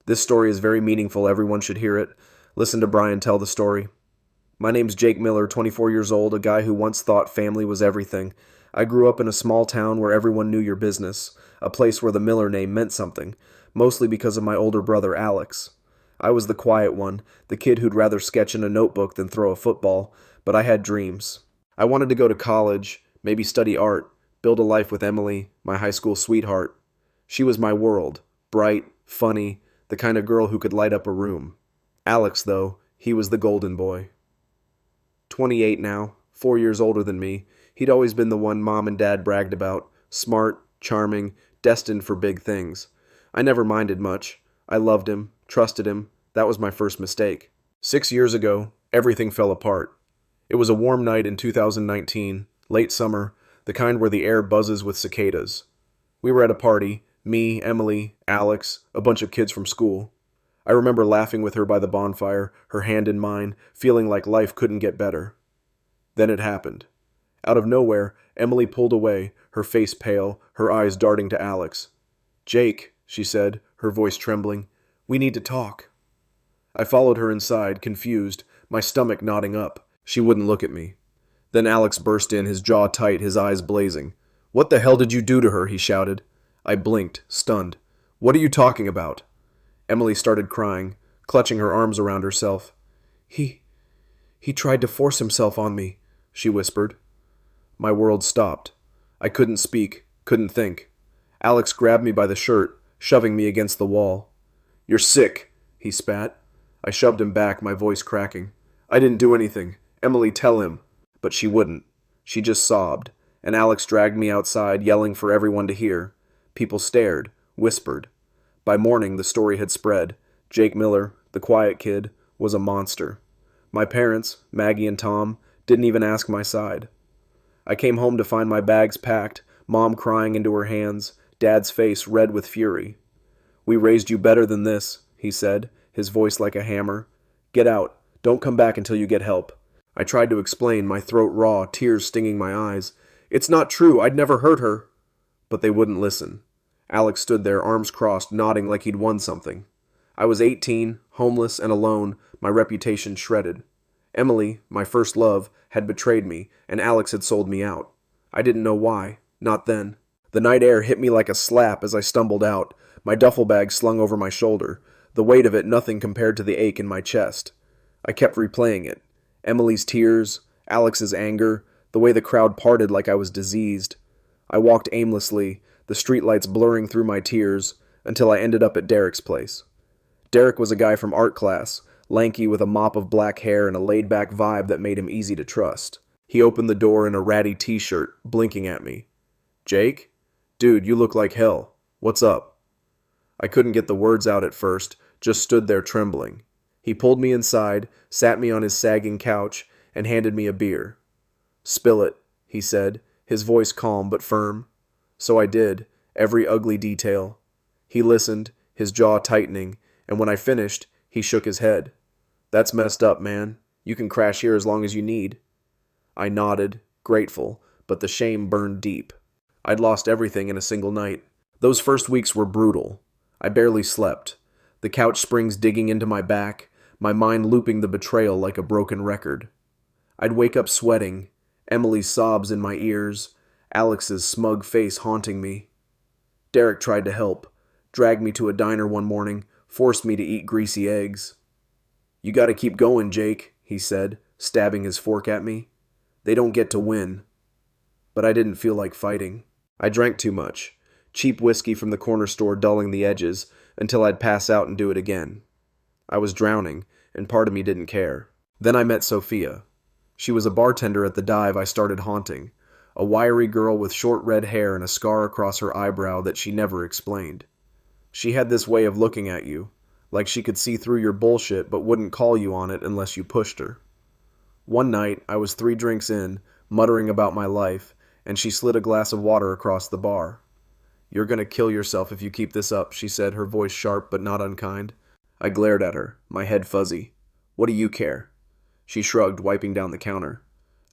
This story is very meaningful. Everyone should hear it. Listen to Brian tell the story. My name's Jake Miller, 24 years old, a guy who once thought family was everything. I grew up in a small town where everyone knew your business, a place where the Miller name meant something, mostly because of my older brother Alex. I was the quiet one, the kid who'd rather sketch in a notebook than throw a football, but I had dreams. I wanted to go to college, maybe study art, build a life with Emily, my high school sweetheart. She was my world, bright, funny, the kind of girl who could light up a room. Alex, though, he was the golden boy. 28 now, 4 years older than me, he'd always been the one Mom and Dad bragged about, smart, charming, destined for big things. I never minded much. I loved him, trusted him. That was my first mistake. 6 years ago, everything fell apart. It was a warm night in 2019, late summer, the kind where the air buzzes with cicadas. We were at a party, me, Emily, Alex, a bunch of kids from school. I remember laughing with her by the bonfire, her hand in mine, feeling like life couldn't get better. Then it happened. Out of nowhere, Emily pulled away, her face pale, her eyes darting to Alex. "Jake," she said, her voice trembling, "we need to talk." I followed her inside, confused, my stomach knotting up. She wouldn't look at me. Then Alex burst in, his jaw tight, his eyes blazing. "What the hell did you do to her?" he shouted. I blinked, stunned. "What are you talking about?" Emily started crying, clutching her arms around herself. He tried to force himself on me," she whispered. My world stopped. I couldn't speak, couldn't think. Alex grabbed me by the shirt, shoving me against the wall. "You're sick," he spat. I shoved him back, my voice cracking. "I didn't do anything. Emily, tell him." But she wouldn't. She just sobbed, and Alex dragged me outside, yelling for everyone to hear. People stared, whispered. By morning, the story had spread. Jake Miller, the quiet kid, was a monster. My parents, Maggie and Tom, didn't even ask my side. I came home to find my bags packed, Mom crying into her hands, Dad's face red with fury. "We raised you better than this," he said, his voice like a hammer. "Get out. Don't come back until you get help." I tried to explain, my throat raw, tears stinging my eyes. "It's not true. I'd never hurt her." But they wouldn't listen. Alex stood there, arms crossed, nodding like he'd won something. I was 18, homeless and alone, my reputation shredded. Emily, my first love, had betrayed me, and Alex had sold me out. I didn't know why. Not then. The night air hit me like a slap as I stumbled out, my duffel bag slung over my shoulder, the weight of it nothing compared to the ache in my chest. I kept replaying it. Emily's tears, Alex's anger, the way the crowd parted like I was diseased. I walked aimlessly, the streetlights blurring through my tears, until I ended up at Derek's place. Derek was a guy from art class, lanky with a mop of black hair and a laid-back vibe that made him easy to trust. He opened the door in a ratty t-shirt, blinking at me. "Jake? Dude, you look like hell. What's up?" I couldn't get the words out at first, just stood there trembling. He pulled me inside, sat me on his sagging couch, and handed me a beer. "Spill it," he said, his voice calm but firm. So I did, every ugly detail. He listened, his jaw tightening, and when I finished, he shook his head. "That's messed up, man. You can crash here as long as you need." I nodded, grateful, but the shame burned deep. I'd lost everything in a single night. Those first weeks were brutal. I barely slept. The couch springs digging into my back, my mind looping the betrayal like a broken record. I'd wake up sweating, Emily's sobs in my ears, Alex's smug face haunting me. Derek tried to help, dragged me to a diner one morning, forced me to eat greasy eggs. "You gotta keep going, Jake," he said, stabbing his fork at me. "They don't get to win." But I didn't feel like fighting. I drank too much, cheap whiskey from the corner store dulling the edges, until I'd pass out and do it again. I was drowning, and part of me didn't care. Then I met Sophia. She was a bartender at the dive I started haunting, a wiry girl with short red hair and a scar across her eyebrow that she never explained. She had this way of looking at you, like she could see through your bullshit but wouldn't call you on it unless you pushed her. One night, I was 3 drinks in, muttering about my life, and she slid a glass of water across the bar. "You're gonna kill yourself if you keep this up," she said, her voice sharp but not unkind. I glared at her, my head fuzzy. "What do you care?" She shrugged, wiping down the counter.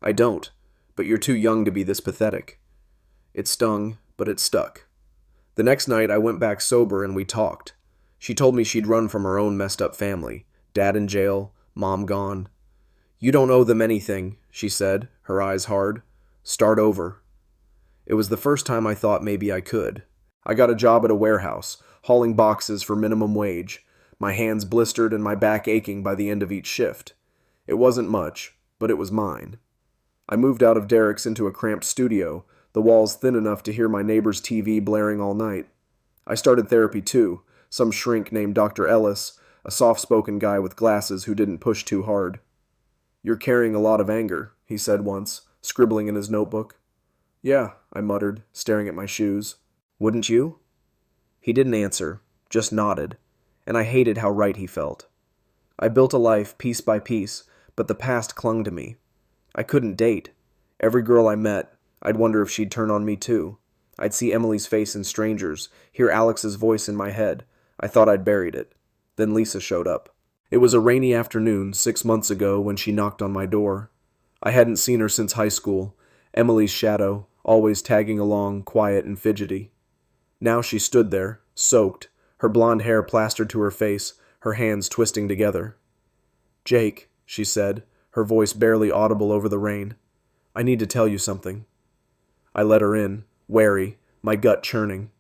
"I don't, but you're too young to be this pathetic." It stung, but it stuck. The next night I went back sober and we talked. She told me she'd run from her own messed up family. Dad in jail, mom gone. You don't owe them anything, she said, her eyes hard. Start over. It was the first time I thought maybe I could. I got a job at a warehouse, hauling boxes for minimum wage, my hands blistered and my back aching by the end of each shift. It wasn't much, but it was mine. I moved out of Derek's into a cramped studio, the walls thin enough to hear my neighbor's TV blaring all night. I started therapy too, some shrink named Dr. Ellis, a soft-spoken guy with glasses who didn't push too hard. You're carrying a lot of anger, he said once, scribbling in his notebook. Yeah, I muttered, staring at my shoes. Wouldn't you? He didn't answer, just nodded, and I hated how right he felt. I built a life piece by piece, but the past clung to me. I couldn't date. Every girl I met, I'd wonder if she'd turn on me too. I'd see Emily's face in strangers, hear Alex's voice in my head. I thought I'd buried it. Then Lisa showed up. It was a rainy afternoon 6 months ago when she knocked on my door. I hadn't seen her since high school, Emily's shadow, always tagging along, quiet and fidgety. Now she stood there, soaked, her blonde hair plastered to her face, her hands twisting together. Jake, she said, her voice barely audible over the rain. I need to tell you something. I let her in, wary, my gut churning.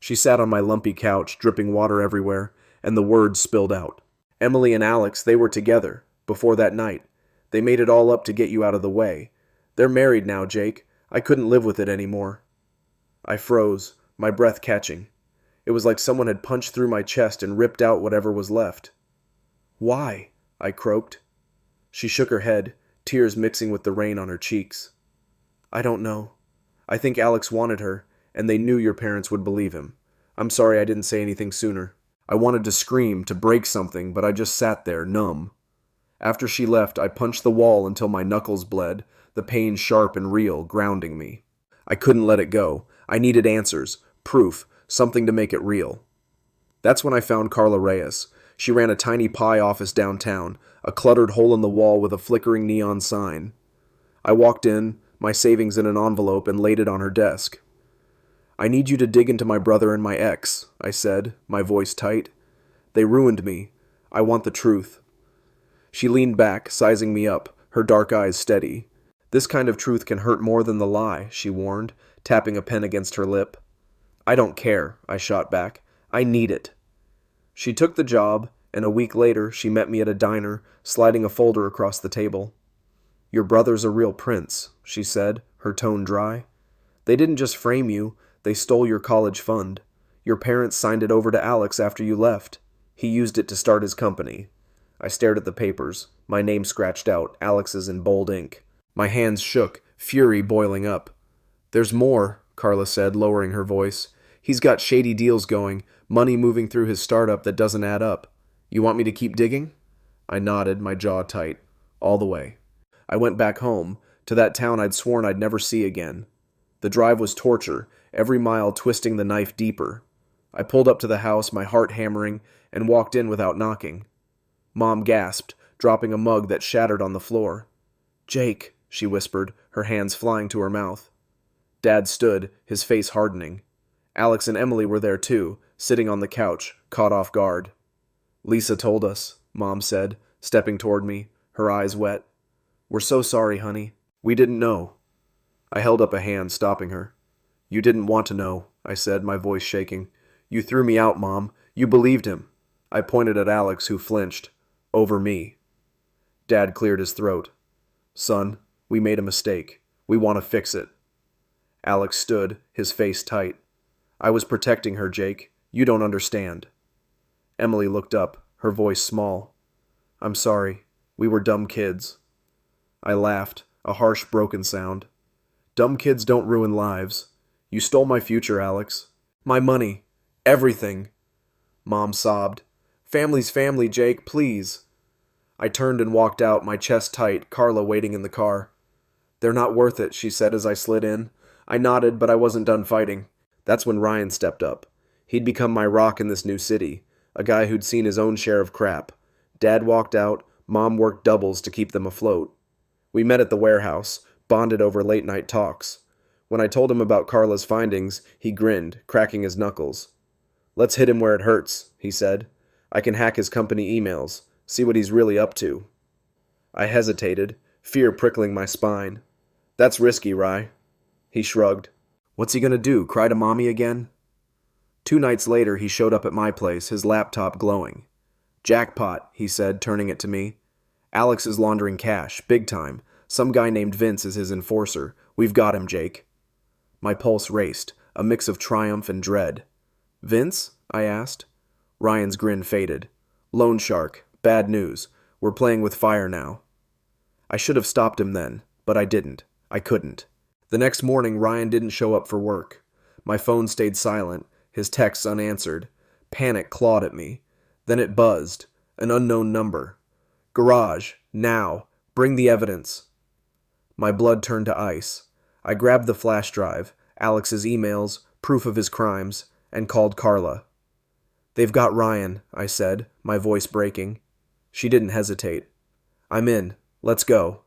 She sat on my lumpy couch, dripping water everywhere, and the words spilled out. Emily and Alex, they were together, before that night. They made it all up to get you out of the way. They're married now, Jake. I couldn't live with it anymore. I froze, my breath catching. It was like someone had punched through my chest and ripped out whatever was left. Why? I croaked. She shook her head, tears mixing with the rain on her cheeks. I don't know. I think Alex wanted her, and they knew your parents would believe him. I'm sorry I didn't say anything sooner. I wanted to scream, to break something, but I just sat there, numb. After she left, I punched the wall until my knuckles bled, the pain sharp and real, grounding me. I couldn't let it go. I needed answers, proof, something to make it real. That's when I found Carla Reyes. She ran a tiny pie office downtown, a cluttered hole in the wall with a flickering neon sign. I walked in, my savings in an envelope, and laid it on her desk. I need you to dig into my brother and my ex, I said, my voice tight. They ruined me. I want the truth. She leaned back, sizing me up, her dark eyes steady. This kind of truth can hurt more than the lie, she warned, tapping a pen against her lip. I don't care, I shot back. I need it. She took the job, and a week later she met me at a diner, sliding a folder across the table. Your brother's a real prince, she said, her tone dry. They didn't just frame you, they stole your college fund. Your parents signed it over to Alex after you left. He used it to start his company. I stared at the papers, my name scratched out, Alex's in bold ink. My hands shook, fury boiling up. There's more, Carla said, lowering her voice. He's got shady deals going, money moving through his startup that doesn't add up. You want me to keep digging? I nodded, my jaw tight. All the way. I went back home, to that town I'd sworn I'd never see again. The drive was torture, every mile twisting the knife deeper. I pulled up to the house, my heart hammering, and walked in without knocking. Mom gasped, dropping a mug that shattered on the floor. Jake, she whispered, her hands flying to her mouth. Dad stood, his face hardening. Alex and Emily were there too, sitting on the couch, caught off guard. Lisa told us, Mom said, stepping toward me, her eyes wet. We're so sorry, honey. We didn't know. I held up a hand, stopping her. You didn't want to know, I said, my voice shaking. You threw me out, Mom. You believed him. I pointed at Alex, who flinched. Over me. Dad cleared his throat. Son, we made a mistake. We want to fix it. Alex stood, his face tight. I was protecting her, Jake. You don't understand. Emily looked up, her voice small. I'm sorry. We were dumb kids. I laughed, a harsh, broken sound. Dumb kids don't ruin lives. You stole my future, Alex. My money. Everything. Mom sobbed. Family's family, Jake, please. I turned and walked out, my chest tight, Carla waiting in the car. They're not worth it, she said as I slid in. I nodded, but I wasn't done fighting. That's when Ryan stepped up. He'd become my rock in this new city, a guy who'd seen his own share of crap. Dad walked out, Mom worked doubles to keep them afloat. We met at the warehouse, bonded over late-night talks. When I told him about Carla's findings, he grinned, cracking his knuckles. "Let's hit him where it hurts," he said. "I can hack his company emails, see what he's really up to." I hesitated, fear prickling my spine. "That's risky, Rye." He shrugged. "What's he gonna do, cry to mommy again?" 2 nights later, he showed up at my place, his laptop glowing. "Jackpot," he said, turning it to me. "Alex is laundering cash, big time. Some guy named Vince is his enforcer. We've got him, Jake." My pulse raced, a mix of triumph and dread. "Vince?" I asked. Ryan's grin faded. "Loan shark. Bad news. We're playing with fire now." I should have stopped him then, but I didn't. I couldn't. The next morning, Ryan didn't show up for work. My phone stayed silent, his texts unanswered. Panic clawed at me. Then it buzzed. An unknown number. "Garage. Now. Bring the evidence." My blood turned to ice. I grabbed the flash drive, Alex's emails, proof of his crimes, and called Carla. "They've got Ryan," I said, my voice breaking. She didn't hesitate. "I'm in. Let's go."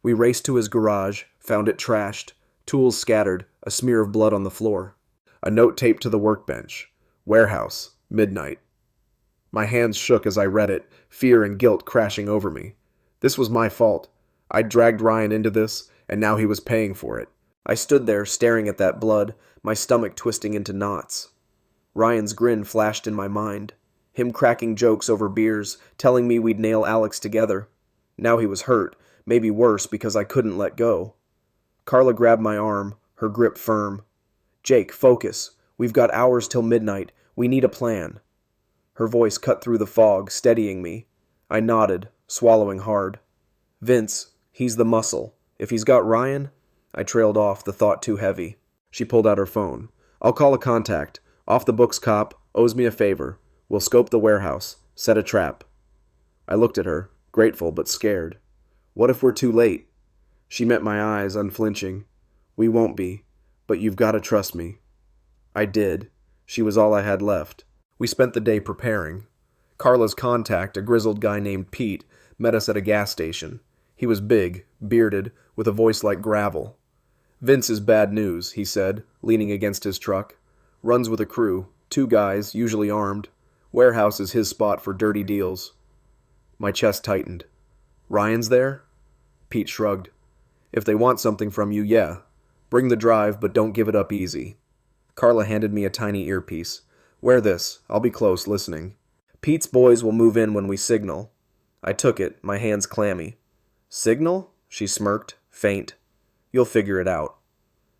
We raced to his garage, found it trashed, tools scattered, a smear of blood on the floor. A note taped to the workbench. "Warehouse. Midnight." My hands shook as I read it, fear and guilt crashing over me. This was my fault. I'd dragged Ryan into this, and now he was paying for it. I stood there staring at that blood, my stomach twisting into knots. Ryan's grin flashed in my mind. Him cracking jokes over beers, telling me we'd nail Alex together. Now he was hurt, maybe worse because I couldn't let go. Carla grabbed my arm, her grip firm. "Jake, focus. We've got hours till midnight. We need a plan." Her voice cut through the fog, steadying me. I nodded, swallowing hard. "Vince, he's the muscle. If he's got Ryan..." I trailed off, the thought too heavy. She pulled out her phone. "I'll call a contact. Off the books cop, owes me a favor. We'll scope the warehouse, set a trap." I looked at her, grateful but scared. "What if we're too late?" She met my eyes, unflinching. "We won't be, but you've got to trust me." I did. She was all I had left. We spent the day preparing. Carla's contact, a grizzled guy named Pete, met us at a gas station. He was big, bearded, with a voice like gravel. "Vince is bad news," he said, leaning against his truck. "Runs with a crew, 2 guys, usually armed. Warehouse is his spot for dirty deals." My chest tightened. "Ryan's there?" Pete shrugged. "If they want something from you, yeah. Bring the drive, but don't give it up easy." Carla handed me a tiny earpiece. "Wear this. I'll be close, listening. Pete's boys will move in when we signal." I took it, my hands clammy. "Signal?" She smirked, faint. "You'll figure it out."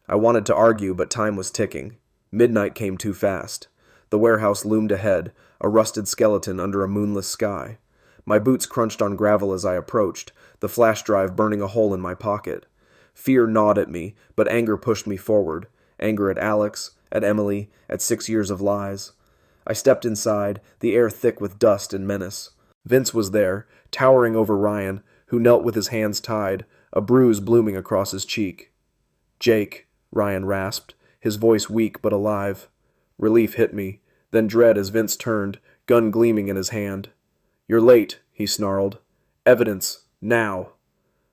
I wanted to argue, but time was ticking. Midnight came too fast. The warehouse loomed ahead, a rusted skeleton under a moonless sky. My boots crunched on gravel as I approached, the flash drive burning a hole in my pocket. Fear gnawed at me, but anger pushed me forward. Anger at Alex, at Emily, at 6 years of lies. I stepped inside, the air thick with dust and menace. Vince was there, towering over Ryan, who knelt with his hands tied, a bruise blooming across his cheek. "Jake," Ryan rasped, his voice weak but alive. Relief hit me, then dread as Vince turned, gun gleaming in his hand. "You're late," he snarled. "Evidence. Now."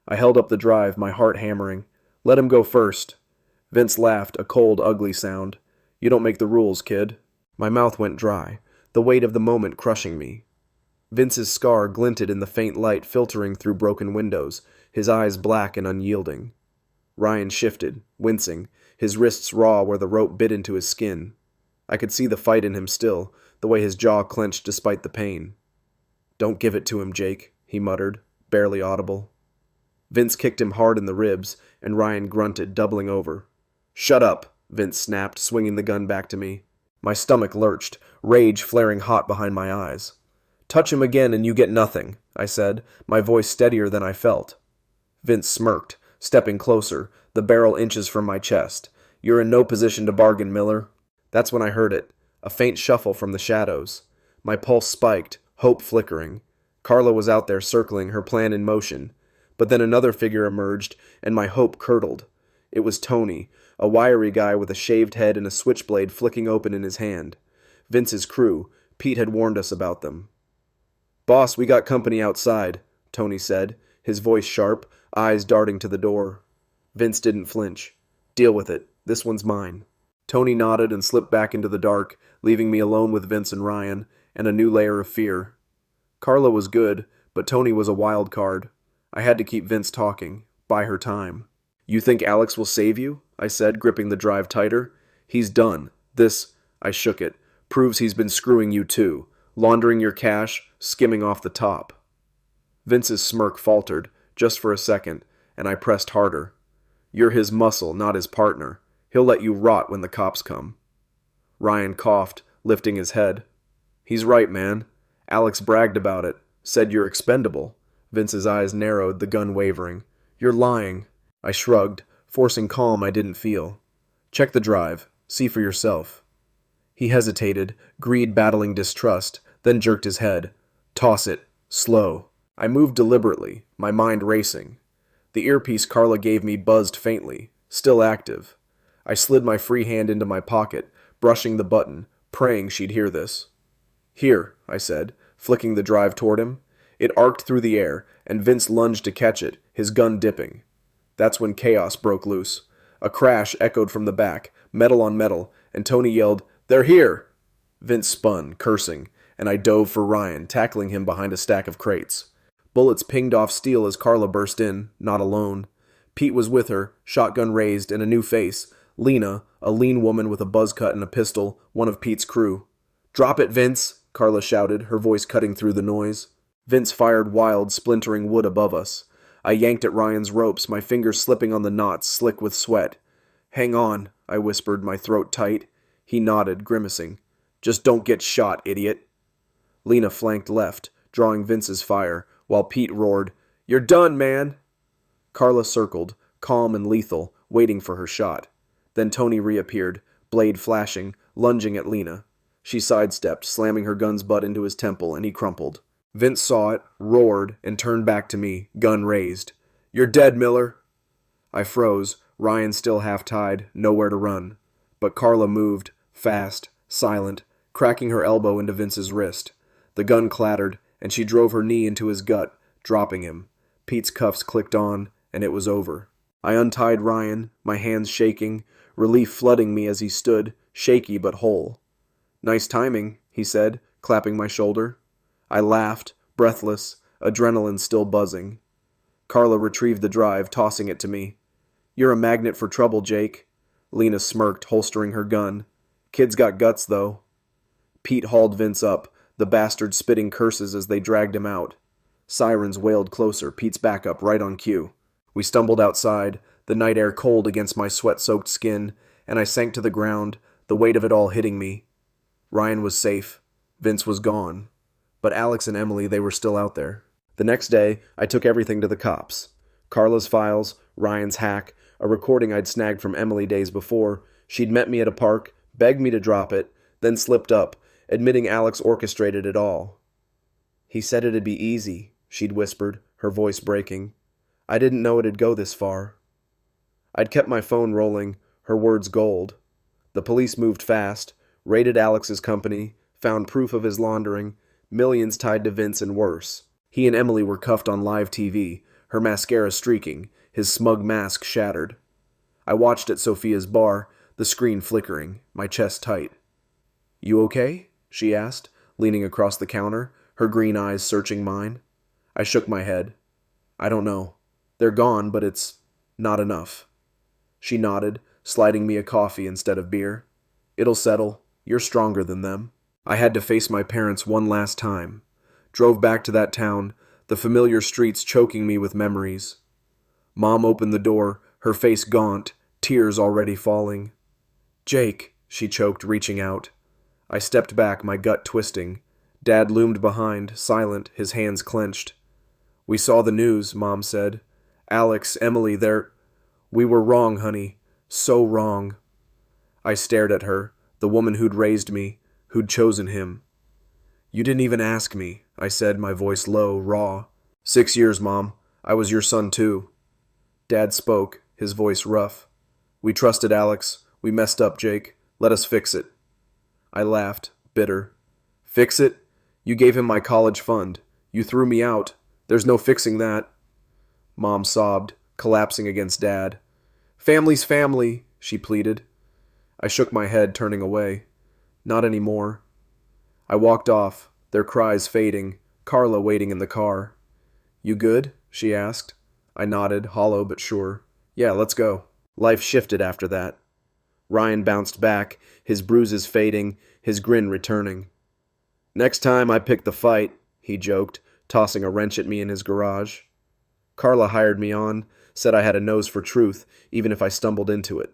I held up the drive, my heart hammering. "Let him go first." Vince laughed, a cold, ugly sound. "You don't make the rules, kid." My mouth went dry, the weight of the moment crushing me. Vince's scar glinted in the faint light filtering through broken windows, his eyes black and unyielding. Ryan shifted, wincing, his wrists raw where the rope bit into his skin. I could see the fight in him still, the way his jaw clenched despite the pain. "Don't give it to him, Jake," he muttered, barely audible. Vince kicked him hard in the ribs, and Ryan grunted, doubling over. "Shut up," Vince snapped, swinging the gun back to me. My stomach lurched, rage flaring hot behind my eyes. "Touch him again and you get nothing," I said, my voice steadier than I felt. Vince smirked, stepping closer, the barrel inches from my chest. "You're in no position to bargain, Miller." That's when I heard it, a faint shuffle from the shadows. My pulse spiked, hope flickering. Carla was out there circling, her plan in motion. But then another figure emerged, and my hope curdled. It was Tony, a wiry guy with a shaved head and a switchblade flicking open in his hand. Vince's crew. Pete had warned us about them. "Boss, we got company outside," Tony said, his voice sharp, eyes darting to the door. Vince didn't flinch. "Deal with it. This one's mine." Tony nodded and slipped back into the dark, leaving me alone with Vince and Ryan, and a new layer of fear. Carla was good, but Tony was a wild card. I had to keep Vince talking, buy her time. "You think Alex will save you?" I said, gripping the drive tighter. "He's done. This," I shook it, "proves he's been screwing you too, laundering your cash, skimming off the top." Vince's smirk faltered, just for a second, and I pressed harder. "You're his muscle, not his partner. He'll let you rot when the cops come." Ryan coughed, lifting his head. "He's right, man. Alex bragged about it, said you're expendable." Vince's eyes narrowed, the gun wavering. "You're lying." I shrugged, forcing calm I didn't feel. "Check the drive. See for yourself." He hesitated, greed battling distrust, then jerked his head. "Toss it. Slow." I moved deliberately, my mind racing. The earpiece Carla gave me buzzed faintly, still active. I slid my free hand into my pocket, brushing the button, praying she'd hear this. "Here," I said, flicking the drive toward him. It arced through the air, and Vince lunged to catch it, his gun dipping. That's when chaos broke loose. A crash echoed from the back, metal on metal, and Tony yelled, "They're here!" Vince spun, cursing, and I dove for Ryan, tackling him behind a stack of crates. Bullets pinged off steel as Carla burst in, not alone. Pete was with her, shotgun raised, and a new face, Lena, a lean woman with a buzz cut and a pistol, one of Pete's crew. "Drop it, Vince!" Carla shouted, her voice cutting through the noise. Vince fired wild, splintering wood above us. I yanked at Ryan's ropes, my fingers slipping on the knots, slick with sweat. "Hang on," I whispered, my throat tight. He nodded, grimacing. "Just don't get shot, idiot." Lena flanked left, drawing Vince's fire, while Pete roared, "You're done, man!" Carla circled, calm and lethal, waiting for her shot. Then Tony reappeared, blade flashing, lunging at Lena. She sidestepped, slamming her gun's butt into his temple, and he crumpled. Vince saw it, roared, and turned back to me, gun raised. "You're dead, Miller." I froze, Ryan still half-tied, nowhere to run. But Carla moved, fast, silent, cracking her elbow into Vince's wrist. The gun clattered, and she drove her knee into his gut, dropping him. Pete's cuffs clicked on, and it was over. I untied Ryan, my hands shaking, relief flooding me as he stood, shaky but whole. "Nice timing," he said, clapping my shoulder. I laughed, breathless, adrenaline still buzzing. Carla retrieved the drive, tossing it to me. "You're a magnet for trouble, Jake." Lena smirked, holstering her gun. "Kid's got guts, though." Pete hauled Vince up, the bastard spitting curses as they dragged him out. Sirens wailed closer, Pete's backup right on cue. We stumbled outside, the night air cold against my sweat-soaked skin, and I sank to the ground, the weight of it all hitting me. Ryan was safe. Vince was gone. But Alex and Emily, they were still out there. The next day, I took everything to the cops. Carla's files, Ryan's hack, a recording I'd snagged from Emily days before. She'd met me at a park, begged me to drop it, then slipped up, admitting Alex orchestrated it all. "He said it'd be easy," she'd whispered, her voice breaking. "I didn't know it'd go this far." I'd kept my phone rolling, her words gold. The police moved fast, raided Alex's company, found proof of his laundering, millions tied to Vince and worse. He and Emily were cuffed on live TV, her mascara streaking, his smug mask shattered. I watched at Sophia's bar, the screen flickering, my chest tight. "You okay?" she asked, leaning across the counter, her green eyes searching mine. I shook my head. "I don't know. They're gone, but it's not enough." She nodded, sliding me a coffee instead of beer. "It'll settle. You're stronger than them." I had to face my parents one last time. Drove back to that town, the familiar streets choking me with memories. Mom opened the door, her face gaunt, tears already falling. "Jake," she choked, reaching out. I stepped back, my gut twisting. Dad loomed behind, silent, his hands clenched. "We saw the news," Mom said. "Alex, Emily, we were wrong, honey. So wrong." I stared at her, the woman who'd raised me, who'd chosen him. "You didn't even ask me," I said, my voice low, raw. 6 years, Mom. I was your son, too." Dad spoke, his voice rough. "We trusted Alex. We messed up, Jake. Let us fix it." I laughed, bitter. "Fix it? You gave him my college fund. You threw me out. There's no fixing that." Mom sobbed, collapsing against Dad. "Family's family," she pleaded. I shook my head, turning away. Not anymore. I walked off, their cries fading, Carla waiting in the car. You good? She asked. I nodded, hollow but sure. Yeah, let's go. Life shifted after that. Ryan bounced back, his bruises fading, his grin returning. Next time I pick the fight, he joked, tossing a wrench at me in his garage. Carla hired me on, said I had a nose for truth, even if I stumbled into it.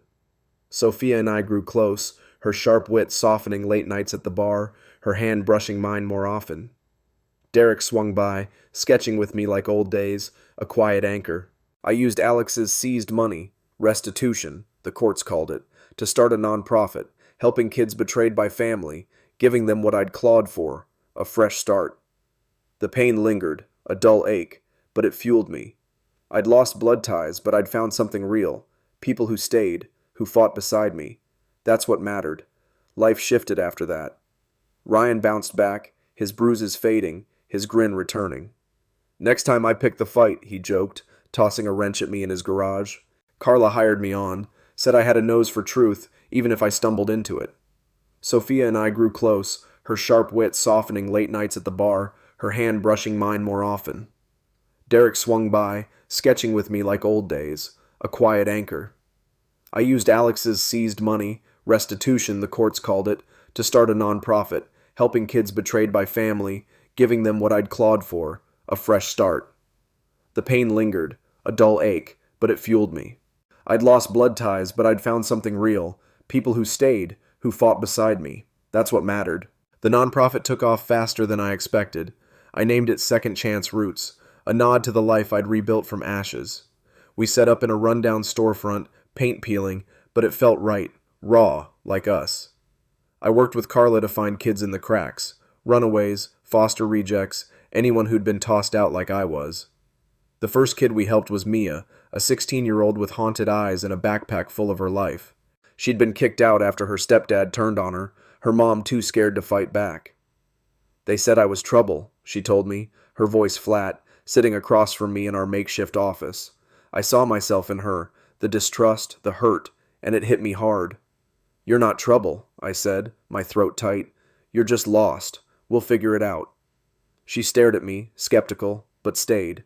Sophia and I grew close, her sharp wit softening late nights at the bar, her hand brushing mine more often. Derek swung by, sketching with me like old days, a quiet anchor. I used Alex's seized money, restitution, the courts called it, to start a nonprofit, helping kids betrayed by family, giving them what I'd clawed for, a fresh start. The pain lingered, a dull ache, but it fueled me. I'd lost blood ties, but I'd found something real, people who stayed, who fought beside me. That's what mattered. Life shifted after that. Ryan bounced back, his bruises fading, his grin returning. Next time I pick the fight, he joked, tossing a wrench at me in his garage. Carla hired me on, said I had a nose for truth, even if I stumbled into it. Sophia and I grew close, her sharp wit softening late nights at the bar, her hand brushing mine more often. Derek swung by, sketching with me like old days, a quiet anchor. I used Alex's seized money, restitution the courts called it, to start a nonprofit, helping kids betrayed by family, giving them what I'd clawed for, a fresh start. The pain lingered, a dull ache, but it fueled me. I'd lost blood ties, but I'd found something real, people who stayed, who fought beside me. That's what mattered. The nonprofit took off faster than I expected. I named it Second Chance Roots, a nod to the life I'd rebuilt from ashes. We set up in a rundown storefront, paint peeling, but it felt right, raw, like us. I worked with Carla to find kids in the cracks, runaways, foster rejects, anyone who'd been tossed out like I was. The first kid we helped was Mia, a 16-year-old with haunted eyes and a backpack full of her life. She'd been kicked out after her stepdad turned on her mom too scared to fight back. They said I was trouble, she told me, her voice flat, sitting across from me in our makeshift office. I saw myself in her, the distrust, the hurt, and it hit me hard. You're not trouble, I said, my throat tight. You're just lost. We'll figure it out. She stared at me, skeptical, but stayed.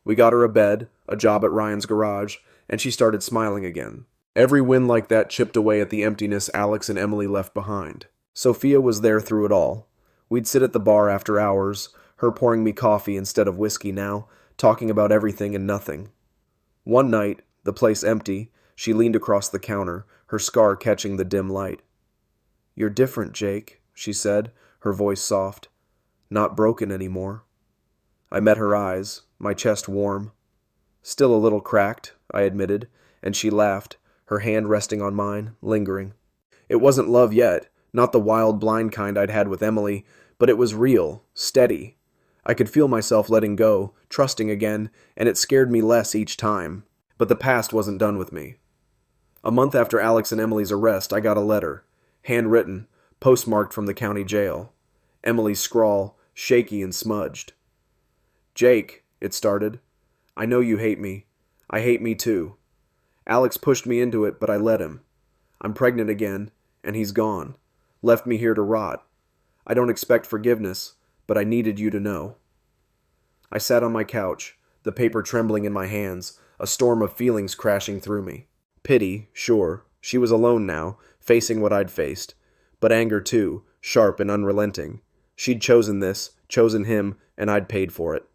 We got her a bed, a job at Ryan's garage, and she started smiling again. Every win like that chipped away at the emptiness Alex and Emily left behind. Sophia was there through it all. We'd sit at the bar after hours, her pouring me coffee instead of whiskey now, talking about everything and nothing. One night, the place empty, she leaned across the counter, her scar catching the dim light. You're different, Jake, she said, her voice soft. Not broken anymore. I met her eyes, my chest warm. Still a little cracked, I admitted, and she laughed, her hand resting on mine, lingering. It wasn't love yet, not the wild, blind kind I'd had with Emily, but it was real, steady. I could feel myself letting go, trusting again, and it scared me less each time. But the past wasn't done with me. A month after Alex and Emily's arrest, I got a letter, handwritten, postmarked from the county jail. Emily's scrawl, shaky and smudged. Jake, it started. I know you hate me. I hate me too. Alex pushed me into it, but I let him. I'm pregnant again, and he's gone. Left me here to rot. I don't expect forgiveness, but I needed you to know. I sat on my couch, the paper trembling in my hands, a storm of feelings crashing through me. Pity, sure. She was alone now, facing what I'd faced. But anger too, sharp and unrelenting. She'd chosen this, chosen him, and I'd paid for it.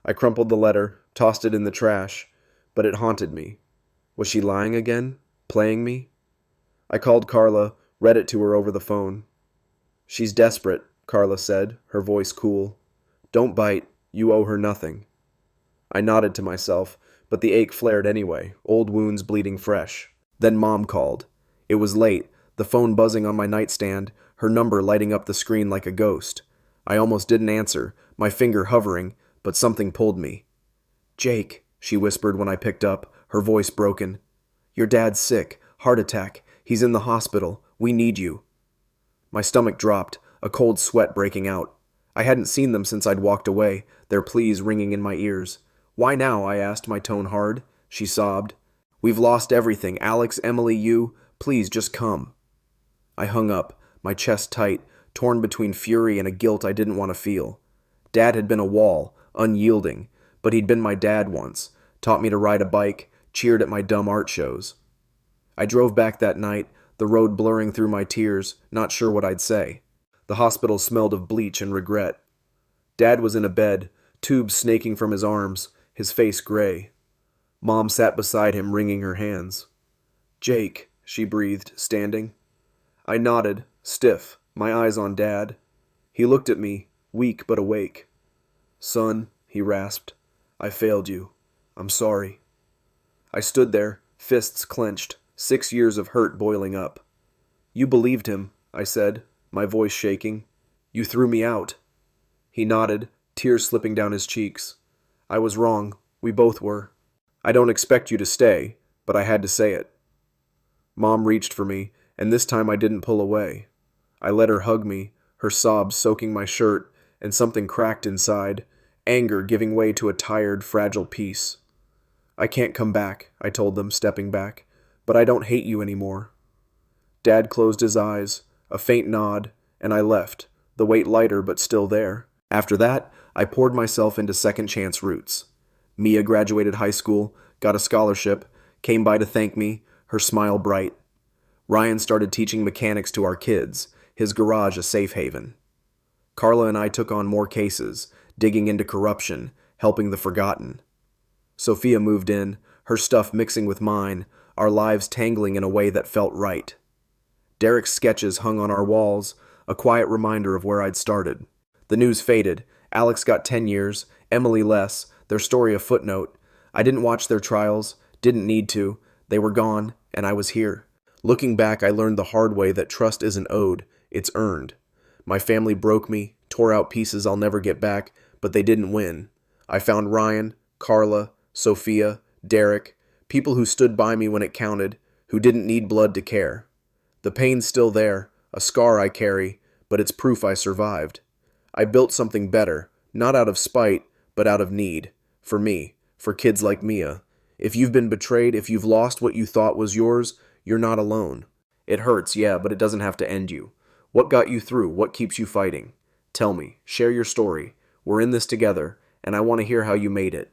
I crumpled the letter, tossed it in the trash, but it haunted me. Was she lying again? Playing me? I called Carla, read it to her over the phone. She's desperate, Carla said, her voice cool. Don't bite, you owe her nothing. I nodded to myself, but the ache flared anyway, old wounds bleeding fresh. Then Mom called. It was late, the phone buzzing on my nightstand, her number lighting up the screen like a ghost. I almost didn't answer, my finger hovering, but something pulled me. Jake, she whispered when I picked up, her voice broken. Your dad's sick, heart attack. He's in the hospital. We need you. My stomach dropped, a cold sweat breaking out. I hadn't seen them since I'd walked away, their pleas ringing in my ears. Why now? I asked, my tone hard. She sobbed. We've lost everything. Alex, Emily, you. Please, just come. I hung up, my chest tight, torn between fury and a guilt I didn't want to feel. Dad had been a wall, unyielding, but he'd been my dad once, taught me to ride a bike, cheered at my dumb art shows. I drove back that night, the road blurring through my tears, not sure what I'd say. The hospital smelled of bleach and regret. Dad was in a bed, tubes snaking from his arms, his face gray. Mom sat beside him, wringing her hands. "Jake," she breathed, standing. I nodded, stiff, my eyes on Dad. He looked at me, weak but awake. "Son," he rasped, "I failed you. I'm sorry." I stood there, fists clenched, 6 years of hurt boiling up. "You believed him," I said, my voice shaking. "You threw me out." He nodded, tears slipping down his cheeks. "I was wrong. We both were. I don't expect you to stay, but I had to say it." Mom reached for me, and this time I didn't pull away. I let her hug me, her sobs soaking my shirt, and something cracked inside, anger giving way to a tired, fragile peace. "I can't come back," I told them, stepping back, "but I don't hate you anymore." Dad closed his eyes, a faint nod, and I left, the weight lighter but still there. After that, I poured myself into second chance routes. Mia graduated high school, got a scholarship, came by to thank me, her smile bright. Ryan started teaching mechanics to our kids, his garage a safe haven. Carla and I took on more cases, digging into corruption, helping the forgotten. Sophia moved in, her stuff mixing with mine, our lives tangling in a way that felt right. Derek's sketches hung on our walls, a quiet reminder of where I'd started. The news faded. Alex got 10 years, Emily less, their story a footnote. I didn't watch their trials, didn't need to. They were gone, and I was here. Looking back, I learned the hard way that trust isn't owed, it's earned. My family broke me, tore out pieces I'll never get back, but they didn't win. I found Ryan, Carla, Sophia, Derek, people who stood by me when it counted, who didn't need blood to care. The pain's still there, a scar I carry, but it's proof I survived. I built something better, not out of spite, but out of need. For me, for kids like Mia. If you've been betrayed, if you've lost what you thought was yours, you're not alone. It hurts, yeah, but it doesn't have to end you. What got you through? What keeps you fighting? Tell me, share your story. We're in this together, and I want to hear how you made it.